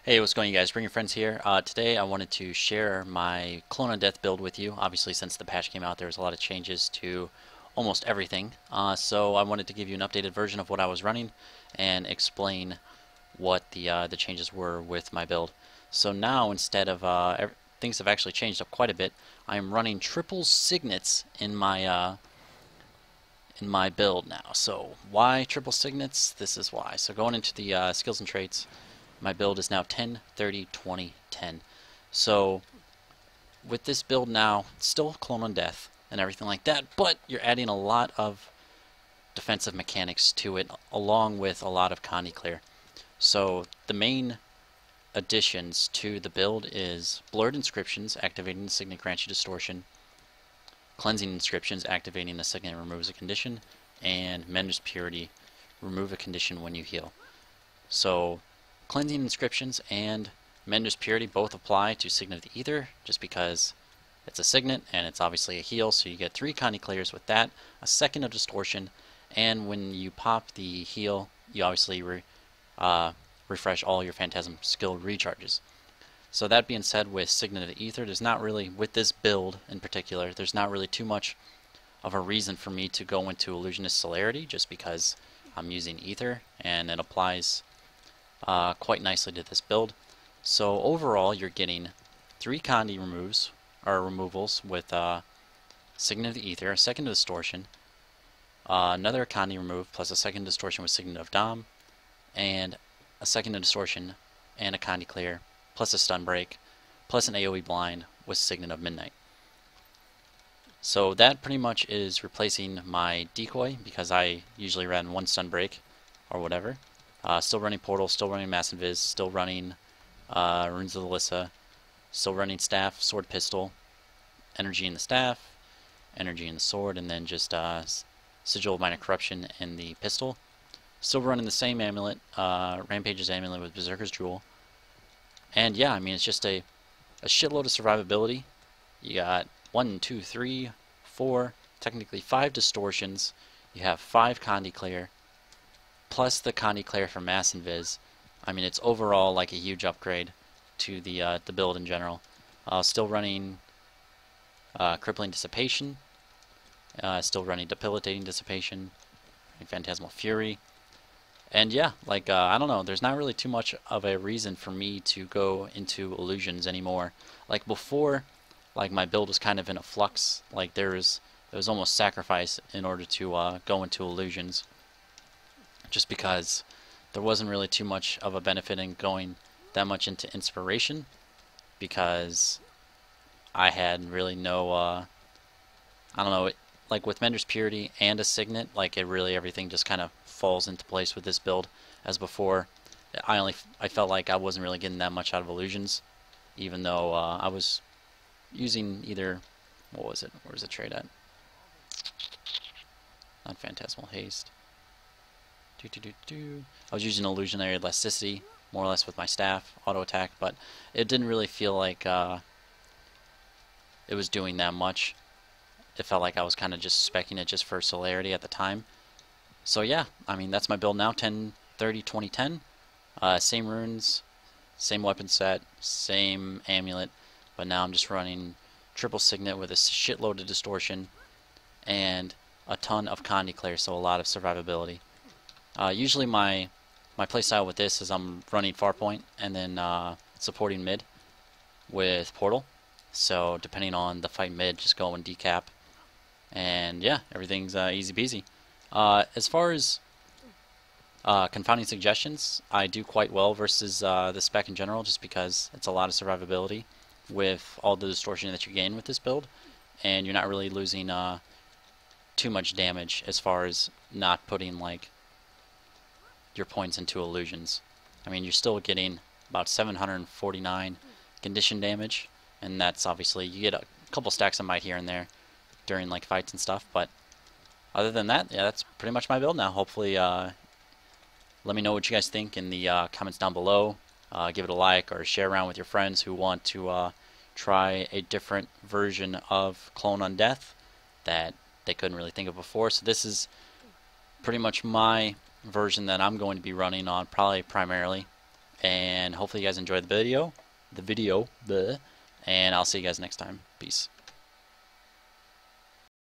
Hey, what's going on, you guys? Bring your friends here. Today I wanted to share my Clone on Death build with you. Obviously, since the patch came out, there was a lot of changes to almost everything. So I wanted to give you an updated version of what I was running and explain what the changes were with my build. So now, instead of things have actually changed up quite a bit. I am running triple signets in my build now. So why triple signets? This is why. So going into the skills and traits. My build is now 10, 30, 20, 10. So with this build now, it's still Clone on Death and everything like that, but you're adding a lot of defensive mechanics to it, along with a lot of Condi Clear. So the main additions to the build is Blurred Inscriptions, activating the Signet grants you distortion, Cleansing Inscriptions, activating the Signet removes a condition, and Mender's Purity, remove a condition when you heal. So Cleansing Inscriptions and Mender's Purity both apply to Signet of the Ether, just because it's a Signet and it's obviously a heal, so you get 3 Condi Clears with that, a second of Distortion, and when you pop the heal, you obviously refresh all your Phantasm skill recharges. So that being said, with Signet of the Ether, there's not really, with this build in particular, there's not really too much of a reason for me to go into Illusionist Celerity, just because I'm using Ether, and it applies quite nicely to this build. So overall, you're getting 3 Condi removals with Signet of the Ether, a second of Distortion, another Condi remove plus a second Distortion with Signet of Dom, and a second of Distortion and a Condi Clear, plus a Stun Break, plus an AoE Blind with Signet of Midnight. So that pretty much is replacing my Decoy, because I usually ran 1 Stun Break or whatever. Still running Portal, still running Mass Invis, still running Runes of the Lissa, still running Staff, Sword, Pistol, Energy in the Staff, Energy in the Sword, and then just Sigil of Minor Corruption in the Pistol. Still running the same amulet, Rampage's amulet with Berserker's Jewel. And yeah, I mean, it's just a shitload of survivability. You got 1, 2, 3, 4, technically 5 distortions. You have 5 Condi Clear, plus the Condi Clear for Mass Invis. I mean, it's overall like a huge upgrade to the build in general. Still running Crippling Dissipation, still running Debilitating Dissipation, and Phantasmal Fury. And yeah, like, I don't know, there's not really too much of a reason for me to go into illusions anymore. Like before, like my build was kind of in a flux, like there was almost sacrifice in order to go into illusions, just because there wasn't really too much of a benefit in going that much into inspiration, because I had really no, I don't know, like with Mender's Purity and a Signet, like it really, everything just kind of falls into place with this build. As before, I felt like I wasn't really getting that much out of illusions, even though I was using either, what was it, where was the trade at? Not Phantasmal Haste. I was using Illusionary Elasticity, more or less with my staff, auto attack, but it didn't really feel like it was doing that much. It felt like I was kind of just speccing it just for celerity at the time. So yeah, I mean, that's my build now, 10, 30, 20, 10. Same runes, same weapon set, same amulet, but now I'm just running triple Signet with a shitload of distortion and a ton of Condi Clear, so a lot of survivability. Usually my playstyle with this is I'm running Farpoint and then supporting mid with Portal. So depending on the fight mid, just go and decap. And yeah, everything's easy peasy. As far as confounding suggestions, I do quite well versus the spec in general, just because it's a lot of survivability with all the distortion that you gain with this build, and you're not really losing too much damage as far as not putting like your points into illusions. I mean, you're still getting about 749 condition damage, and that's obviously, you get a couple stacks of might here and there during like fights and stuff, but other than that, yeah, that's pretty much my build now. Hopefully, let me know what you guys think in the comments down below. Give it a like or share around with your friends who want to try a different version of Clone on Death that they couldn't really think of before. So this is pretty much my version that I'm going to be running on, probably primarily. and hopefully you guys enjoyed the video, and I'll see you guys next time. Peace.